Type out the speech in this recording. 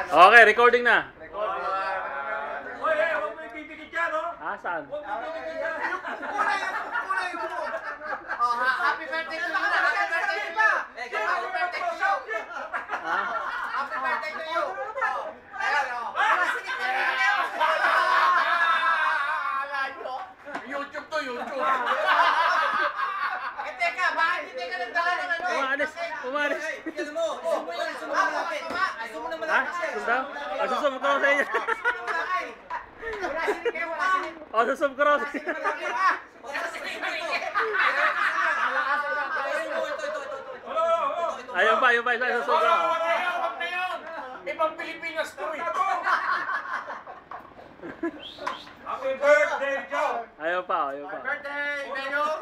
Okay, recording na. Hoy, huwag mo ipipikit yan, no? Saan? Huwag mo ipipikit yan. Happy birthday to you! Happy birthday to you! Happy birthday to you! Happy birthday to you! Ayan, YouTube to, YouTube! Teka, bakit hindi ka nagdala ng ano? Umalis! Umalis! Tignan mo! Zoom mo yun! Zoom mo na malapit! Zoom mo na malapit! Susam? Susum ko raw sa inyo. Wala sinig kayo! Wala sinig! Susum ko raw sa inyo. Ayun pa, isa susum ko raw. Wag na yun! Ibang Pilipinas to eh! Happy birthday, Joe! Ayun pa. Birthday, Benyo!